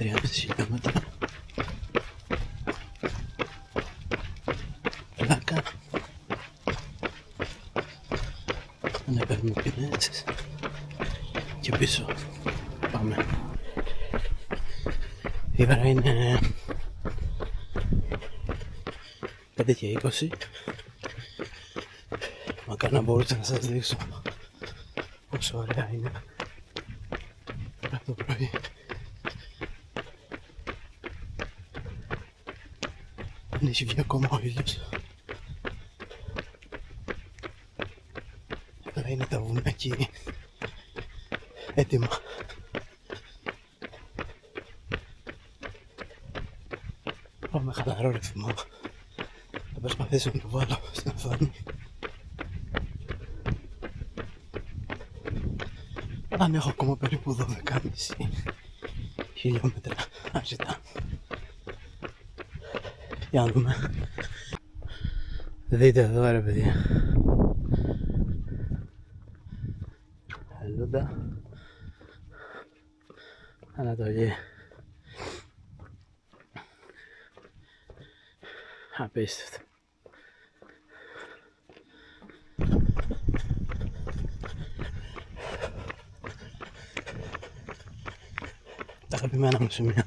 3,5 χιλιόμετρα. Πλάκα. Ανεβαίνουμε πινές και πίσω. Πάμε. Η ώρα είναι 5 και 20. Μακάρι να μπορούσα να σας δείξω πόσο ωραία είναι από το πρωί. Δεν έχει βγει ακόμα ο ήλιος. Τώρα είναι τα βουνά εκεί έτοιμα. Πάω με χαλαρό ρυθμό. Θα προσπαθήσω να το βάλω στην οθόνη. Αν έχω ακόμα περίπου 12,5 χιλιόμετρα αρκετά. Για να δούμε. Δείτε εδώ ρε παιδιά. Αλλούντα. Ανατολή. Απίστευτο. Τα αγαπημένα μου σημεία.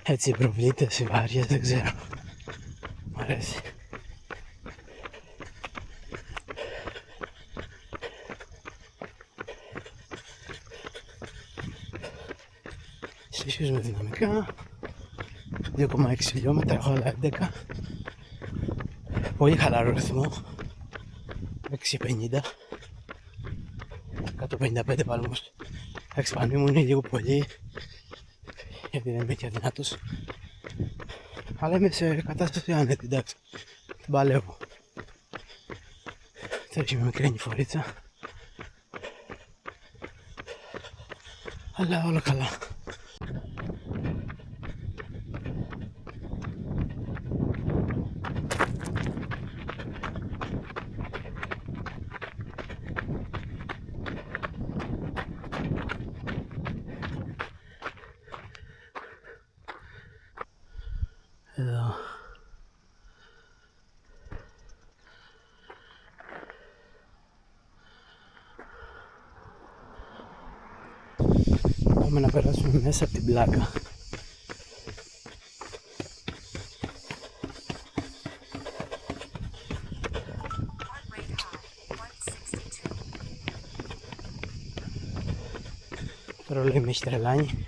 Έτσι οι προβλήτες, οι βάριες, δεν ξέρω. Μ' αρέσει. Συνεχίζουμε δυναμικά. 2,6 χιλιόμετρα, έχω άλλα 11. Πολύ χαλαρό ρυθμό. 6,50. 155 παλμούς. Εντάξει, πανί μου είναι λίγο πολύ, γιατί δεν είμαι και αδυνάτος. Αλλά είμαι σε κατάσταση άνετη, εντάξει. Την παλεύω. Τρέχει με μικρή νηφορίτσα. Αλλά όλα καλά. Εδώ. Πάμε να περάσουμε μέσα από την πλάκα. Τώρα λέει με έχει τρελάνει.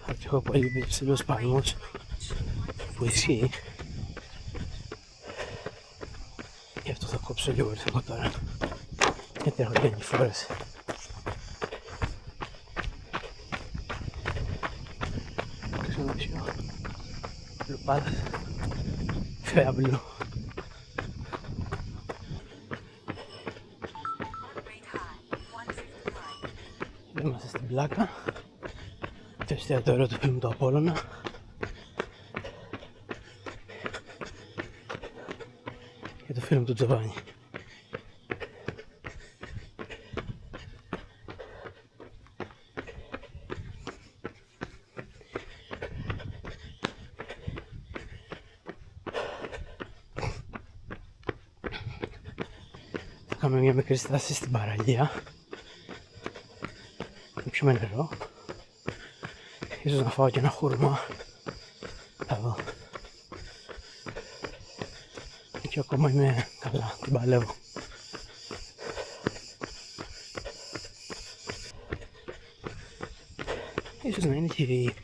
Ότι έχω πολύ ψηλούς παλμούς. Που ισχύει. Γι' αυτό θα κόψω λίγο ρυθμό τώρα. Γιατί έχω γίνει φορές. Ξενοδοχείο. Λουπάδας. Φέαμπλου. Είμαστε στην πλάκα. Το εστιατόριο του φίλου μου του Απόλλωνα. Και το φίλο μου του Τζοβάνι. Θα κάνουμε μια μικρή στάση στην παραλία. Να πιούμε νερό. Ίσως να φάω και ένα χούρμα. Θα δω. Και ακόμα είμαι καλά, την παλεύω. Ίσως να είναι και η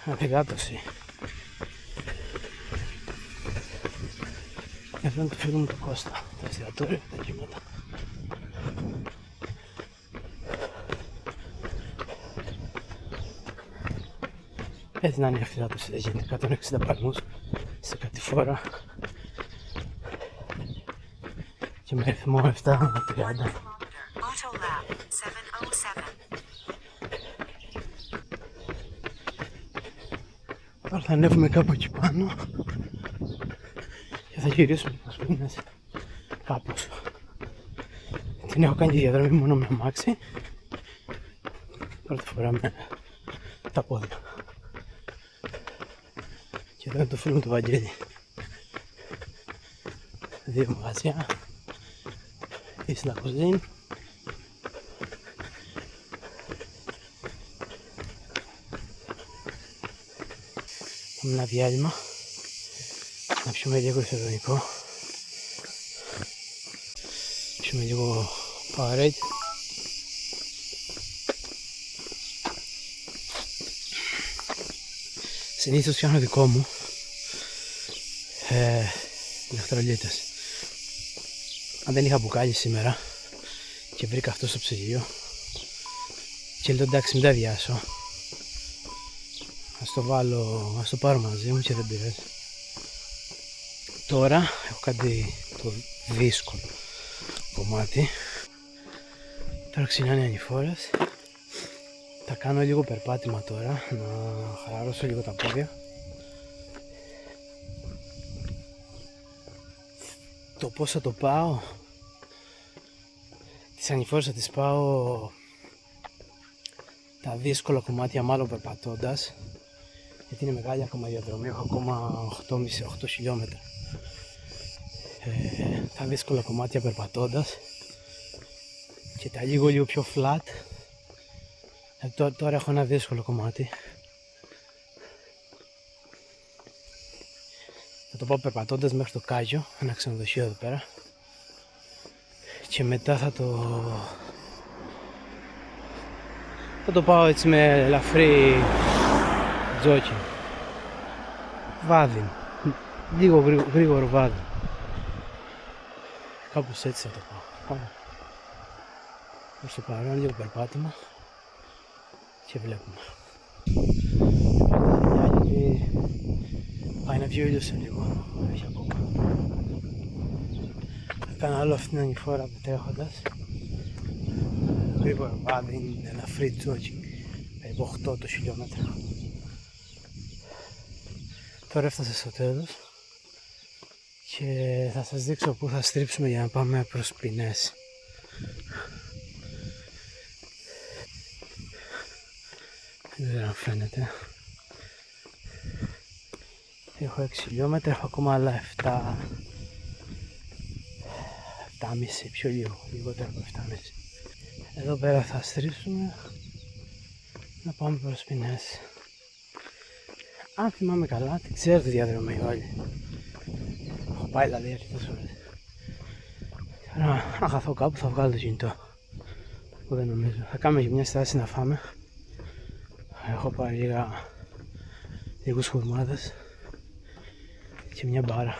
αφυγάτωση. Εδώ είναι το φίλο μου του Κώστα, το εστιατόριο και τα κύματα. Έτσι να είναι η αφυγάτωση, δεν γίνεται 160 παλμούς σε κάτι φορά και με ρυθμό 7,30. Τώρα θα ανέβουμε κάπου εκεί πάνω και θα γυρίσουμε τα σπίνες κάπως. Την έχω κάνει τη διαδρομή μόνο με αμάξι Πρώτη φορά με τα πόδια. Και εδώ είναι το φίλο μου του Βαγγέλη. 2 μαγαζιά. Isla Cuisine. Πάμε ένα διάλειμμα. Να πιούμε λίγο ισοδονικό. Να πιούμε λίγο Powerade. Συνήθως φτιάχνω δικό μου ηλεκτρολίτες. Αν δεν είχα μπουκάλι σήμερα και βρήκα αυτό στο ψυγείο και λέω εντάξει μην τα βιάσω, ας το πάρω μαζί μου και δεν πειράζει. Τώρα έχω κάνει το δύσκολο κομμάτι. Τώρα ξεκινάνε οι ανηφόρες. Θα κάνω λίγο περπάτημα τώρα, να χαλαρώσω λίγο τα πόδια. Το πώς θα το πάω, τις ανηφόρες θα τις πάω τα δύσκολα κομμάτια μάλλον περπατώντας, γιατί είναι μεγάλη ακόμα η διαδρομή, έχω ακόμα 8 χιλιόμετρα. Τα δύσκολα κομμάτια περπατώντας και τα λίγο πιο flat. Τώρα έχω ένα δύσκολο κομμάτι. Θα το πάω περπατώντας μέχρι το Κάγιο, ένα ξενοδοχείο εδώ πέρα. Και μετά θα το πάω έτσι με ελαφρύ τζόκινγκ. Βάδι. Λίγο γρήγορο βάδι. Κάπως έτσι θα το πάω. Πάμε. Προς το παρόν λίγο περπάτημα. Και βλέπουμε. Γιατί πάει να βγει ο ήλιος σε λίγο. Έχει ακόμα. Θα κάνω άλλο αυτήν την ανηφόρα τρέχοντας. Γρήγορα βάδι, είναι ελαφρύ τζόκινγκ. Περίπου 8 το χιλιόμετρα. Τώρα έφτασα στο τέλος. Και θα σας δείξω πού θα στρίψουμε για να πάμε προς Πινές. Δεν ξέρω αν φαίνεται. Έχω 6 χιλιόμετρα, έχω ακόμα άλλα 7,5, πιο λίγο, λιγότερο από 7,5. Εδώ πέρα θα στρίψουμε να πάμε προς Πινές. Αν θυμάμαι καλά, την ξέρω τη διαδρομή όλη. Έχω πάει δηλαδή αρκετές φορές. Τώρα, αν χαθώ κάπου θα βγάλω το κινητό. Που δεν νομίζω. Θα κάνουμε και μια στάση να φάμε. Έχω πάρει λίγους χουρμάδες και μια μπάρα.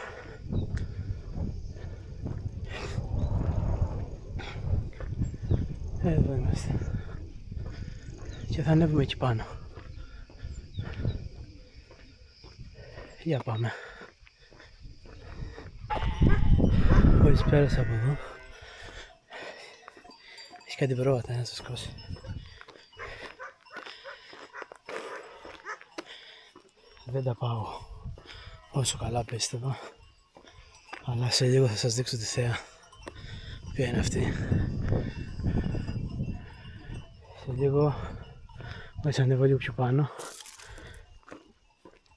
Εδώ είμαστε. Και θα ανέβουμε εκεί πάνω. Για πάμε. Μόλις πέρασα από εδώ. Έχει κάτι πρόβατα να σας σκώσει. Δεν τα πάω όσο καλά πίστευα, αλλά σε λίγο θα σας δείξω τη θέα. Ποια είναι αυτή. Σε λίγο, μόλις ανέβω λίγο πιο πάνω,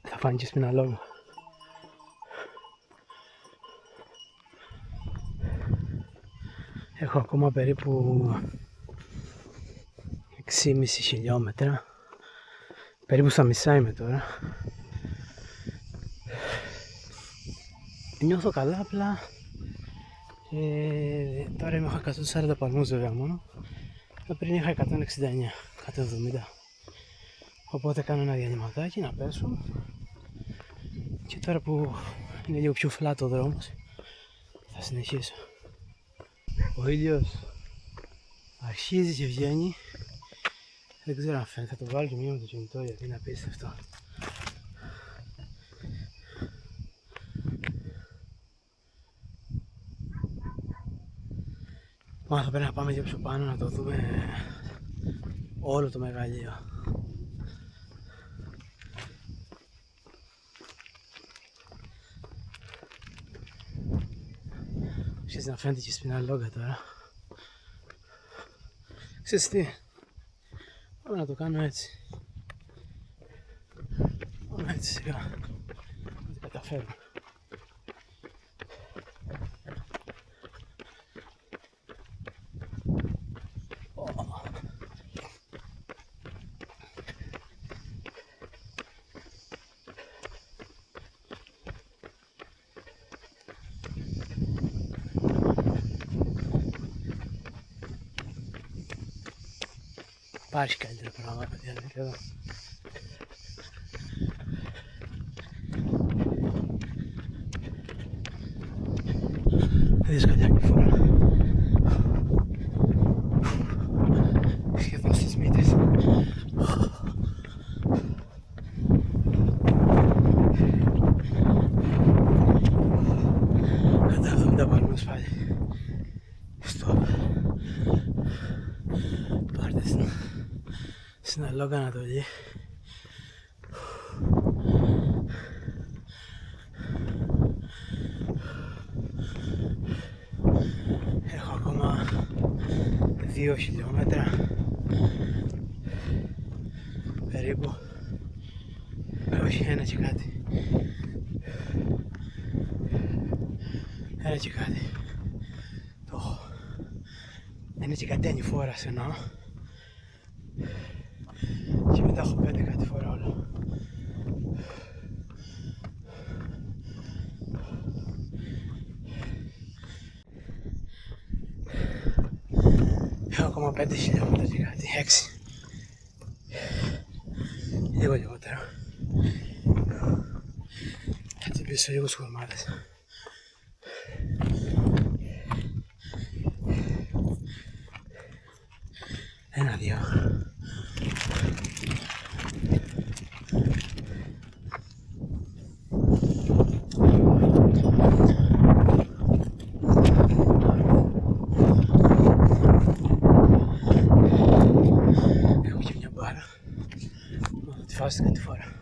θα φάνει και Σπιναλόγα. Έχω ακόμα περίπου 6,5 χιλιόμετρα. Περίπου στα μισά είμαι τώρα. Νιώθω καλά, απλά τώρα είμαι 140 παλμούς βέβαια μόνο. Πριν είχα 169, 170. Οπότε κάνω ένα διανυματάκι να πέσω. Και τώρα που είναι λίγο πιο flat ο δρόμος, θα συνεχίσω. Ο ήλιος αρχίζει και βγαίνει. Δεν ξέρω αν φαίνεται, θα το βάλω και μία με το κινητό γιατί είναι απίστευτο. Μα θα πρέπει να πάμε και πιο πάνω να το δούμε όλο το μεγαλείο. Ξέρεις να φαίνεται και Σπιναλόγα τώρα. Ξέρεις τι, Πάμε να το κάνω έτσι. Πάμε έτσι σιγά. Δεν καταφέρω. Υπάρχει καλύτερο πράγμα, παιδιά, δεν εδώ. Δεις καλιά φορά. Σχεδόν στις μύτες. Κατά 70 πάρουμε πάλι. Στο πάρτε στην Αλόγκα Ανατολή. Έχω ακόμα 2 χιλιόμετρα περίπου, όχι 1 και κάτι, 1 και κάτι, το έχω, 1 και κάτι ανηφόρας εννοώ, και μετά έχω 5 κάτι φορά όλο. Έχω ακόμα 5 χιλιόμετρα και κάτι, 6. Λίγο λιγότερο. Θα τσιμπήσω λίγο σκορμάδες. Ένα, δύο. Έχω και μια μπάρα. Θα τη φάω στην κάτι φορά.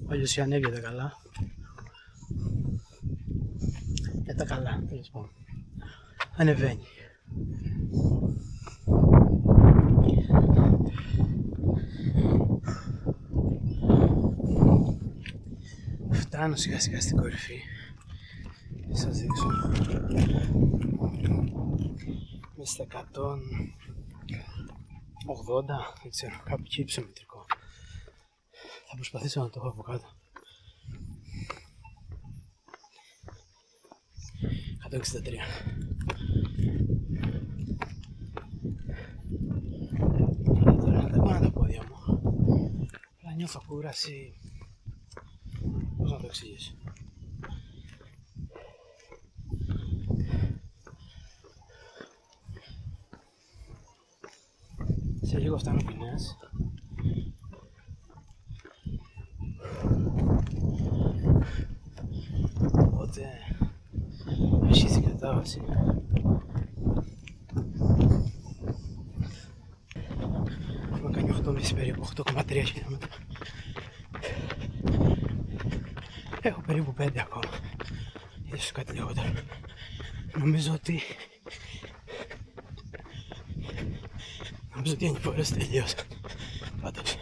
Ο ήλιος ανέβει τα καλά. Τα καλά, τέλος πάντων. Ανεβαίνει. Φτάνω σιγά σιγά στην κορυφή. Θα σας δείξω. Μέσα στα 180, δεν ξέρω, κάπου εκεί υψομετρικό. Θα προσπαθήσω να το έχω από κάτω. 163. Τώρα δεν πάω τα πόδια μου. Αλλά νιώθω κούραση. Πώς να το εξηγήσω. Σε λίγο φτάνω ποινές. Οπότε αρχίζει η κατάβαση. Έχουμε κάνει 8,5 περίπου, 8,3 χιλιόμετρα. Έχω περίπου 5 ακόμα, ίσως κάτι λιγότερο. Νομίζω ότι οι ανηφόρες τελείωσαν. Πάντως.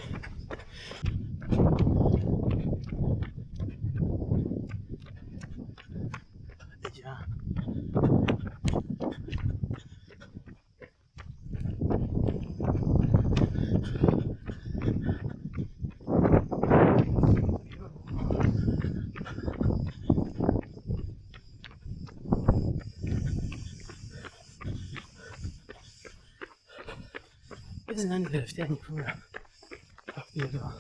Έτσι να είναι η τελευταία ανηφόρα. Αυτή εδώ.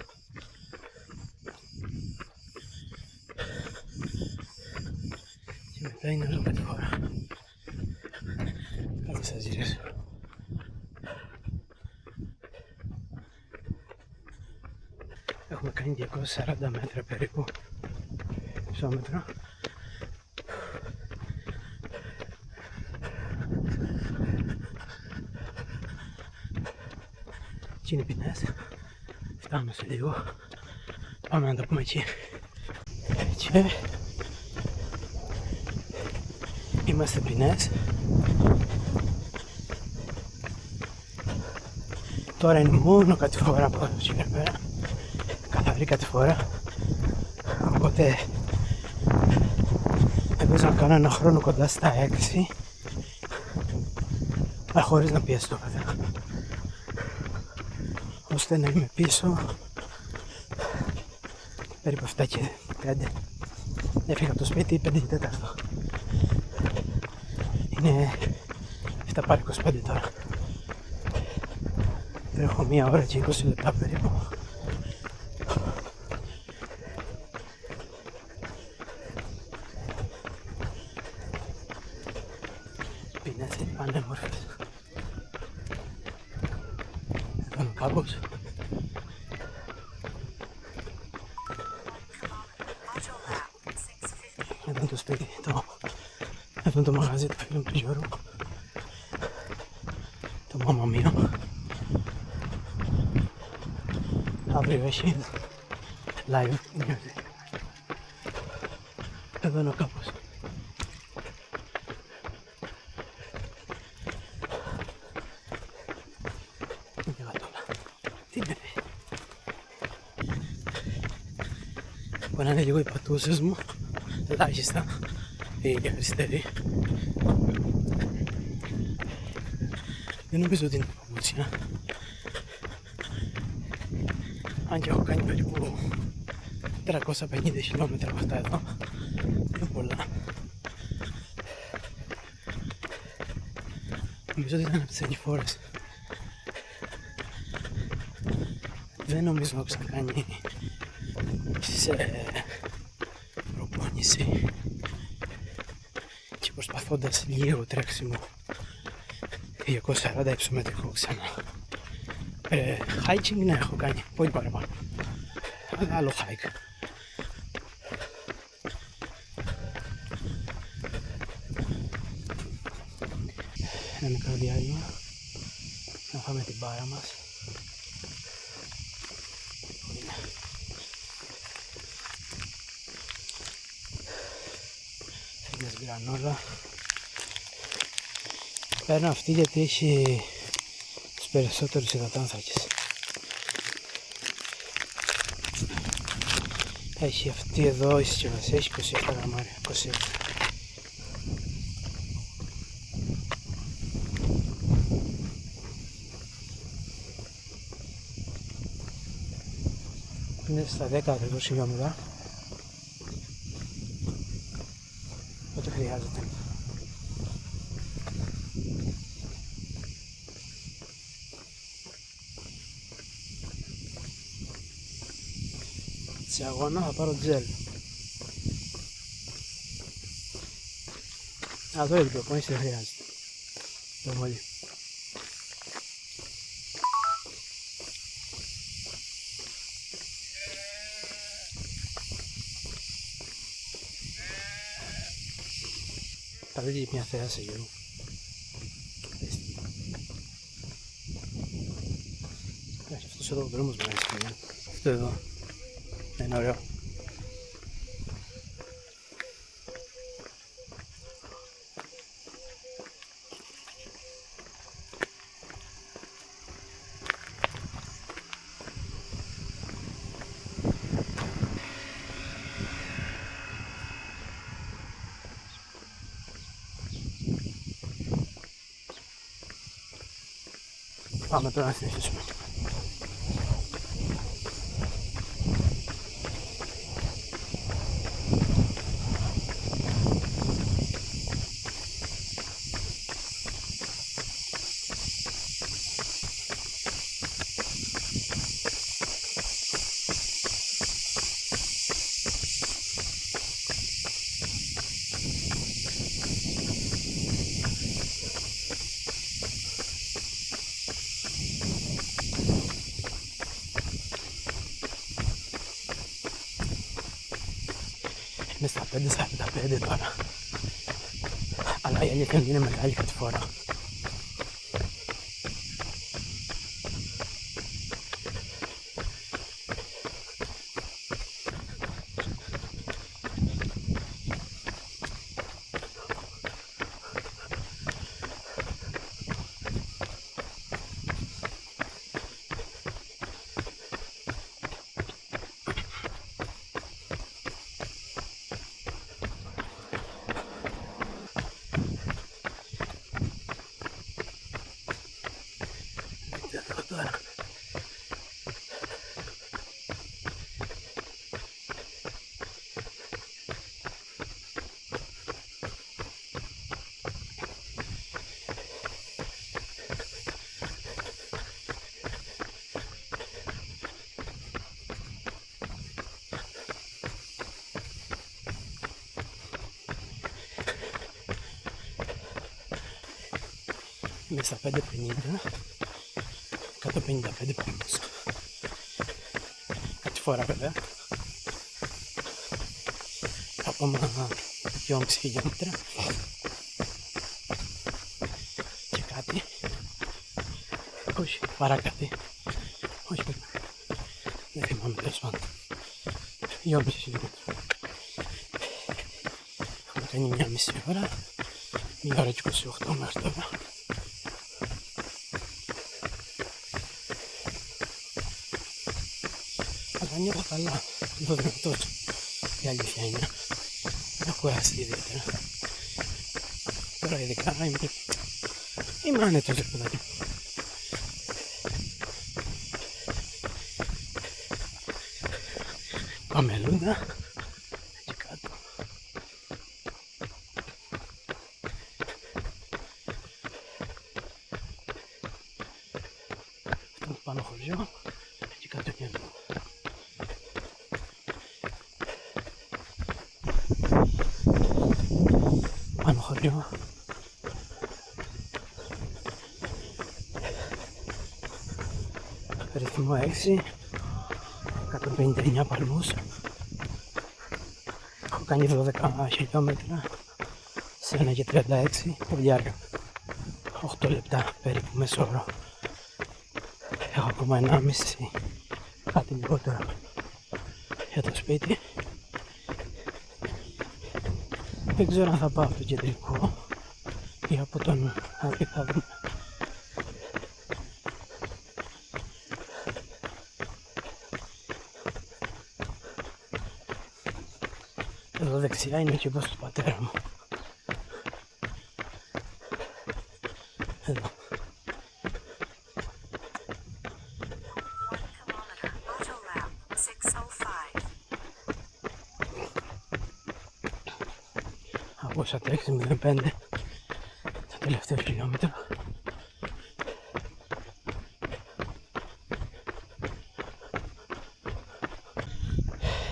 Και μετά είναι άλλο κάτι χώρα. Κάτω σας γυρίσω. Έχουμε κάνει 240 μέτρα περίπου. ισόμετρο. Εκεί είναι οι ποινές. Φτάνουμε σε λίγο. Πάμε να το πούμε εκεί. Και είμαστε ποινές. Τώρα είναι μόνο κατηφόρα από εδώ και πέρα. Καθαρή κατηφόρα. Οπότε έπαιζα να κάνω ένα χρόνο κοντά στα 6, αλλά χωρίς να πιέστω βέβαια, ώστε να είμαι πίσω περίπου 7 και 5. Έφυγα από το σπίτι 5 και 4. Είναι 7 πάρει 25 τώρα. Τρέχω 1 ώρα και 20 λεπτά περίπου. Πίνες είναι πανέμορφες. Εδώ είναι κάπως. Εδώ είναι το σπίτι, εδώ είναι το μαγαζί του φίλου του Γιώργου. Το μάμα μείο. Αύριο έχει live music. Εδώ είναι ο κάπως. Είναι γατόλα. Τι είναι? Μπορεί να είναι λίγο οι πατούσες μου, ελάχιστα, η αριστερή. Δεν νομίζω ότι είναι παπούτσια. Αν και έχω κάνει περίπου 350 χιλιόμετρα από αυτά εδώ. Είναι πολλά. Νομίζω ότι ήταν από τις ανηφόρες. Δεν νομίζω να έχω ξανακάνει σε προπόνηση και προσπαθώντας λίγο τρέξιμο 240 υψομετρικό ξανά. Hiking ναι, έχω κάνει πολύ παραπάνω, αλλά άλλο hike. Ένα μικρό διάλειμμα να φάμε την μπάρα μας. Φύγες γκρανόλα. Παίρνω αυτή γιατί έχει τους περισσότερους υδατάνθρακες. Έχει αυτή εδώ η συσκευασία, έχει 27 γραμμάρια, 26. Είναι στα 10 ακριβώς χιλιόμετρα, ό,τι χρειάζεται. Σε αγώνα θα πάρω τζέλ. Εδώ είναι η προπόνηση, δεν χρειάζεται. Το μόλι. Θα δείτε μια θέα σε γύρω. Αυτός εδώ ο δρόμος μου αρέσει. Αυτό εδώ. Είναι ωραίο. Πάμε τώρα να συνεχίσουμε. Είναι στα 5.45 τώρα. Αλλά η αλήθεια είναι μεγάλη κατηφόρα. Τώρα. Είμαι στα 5.50, 155 πόντους. Κάτι φορά βέβαια. Ακόμα 2,5 χιλιόμετρα. Και κάτι. Όχι, παρά κάτι. Όχι, δεν θυμάμαι τέλος πάντων. 2,5 χιλιόμετρα. Έχουμε κάνει 1,5 ώρα. 1 ώρα και 28 μέχρι τώρα. Αλλά νιώθω καλά, νιώθω δυνατός, η αλήθεια είναι. Δεν έχω κουραστεί ιδιαίτερα. Τώρα ειδικά είμαι άνετος, ρε παιδάκι. Πάμε Λούντα και κάτω. Αυτό το πάνω χωριό και κάτω είναι εδώ. Πάνω χωριό. Ρυθμό 6, 159 παλμούς. Έχω κάνει 12 χιλιόμετρα σε 1 και 36 διάρκεια 8 λεπτά περίπου μέσο όρο. Έχω ακόμα 1,5 κάτι λιγότερο για το σπίτι. Δεν ξέρω αν θα πάω από το κεντρικό ή από τον Άδη, θα δούμε. Εδώ δεξιά είναι και μπρος του πατέρα μου. Εδώ. Από όσα τρέξει 0,5 το τελευταίο χιλιόμετρο.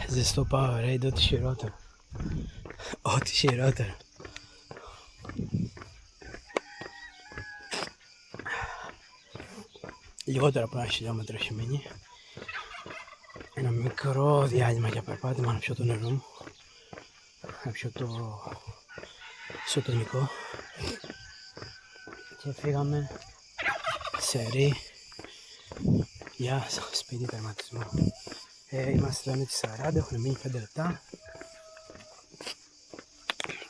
Ζεστό Powerade, ό,τι χειρότερο. Ό,τι χειρότερο. Λιγότερο από 1 χιλιόμετρο έχει μείνει. Ένα μικρό διάλειμμα για περπάτημα, να πιω το νερό μου. Να πιω το ισοτονικό. Και φύγαμε σε ρί για σπίτι τερματισμό. Είμαστε εδώ με τις 40, έχουν μείνει 5 λεπτά.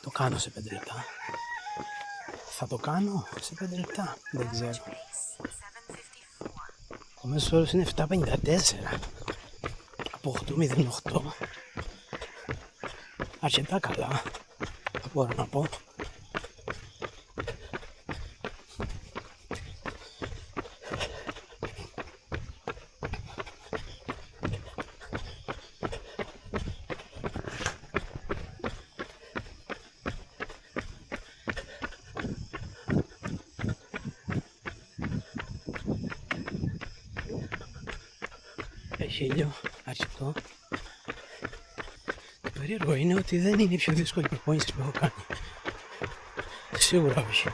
Το κάνω σε 5 λεπτά. Θα το κάνω σε 5 λεπτά, δεν ξέρω. Ο μέσος όρος είναι 7,54 από 8,08. Αρκετά καλά, μπορώ να πω. Έχει ήλιο, αρχικό. Το περίεργο είναι ότι δεν είναι η πιο δύσκολη προπόνηση που έχω κάνει. Σίγουρα όχι.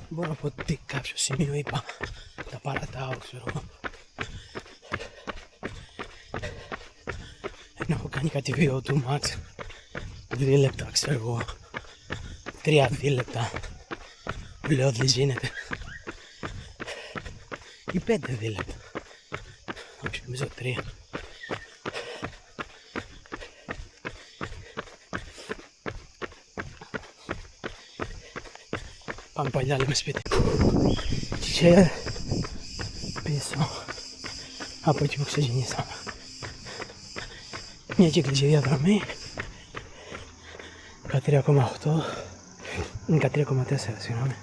Μπορώ να πω ότι κάποιο σημείο είπα τα παρατάω, ξέρω. Ενώ έχω κάνει κάτι βίντεο του max 2 λεπτά, ξέρω εγώ. 3 λεπτά. Λέω δεν γίνεται. Ή 5 λεπτά. Όχι, νομίζω 3. Πάμε πάλι να λέμε σπίτι. Και πίσω από εκεί που ξεκινήσαμε. Μια κύκληση διαδρομή 13,8 13,4 συγγνώμη.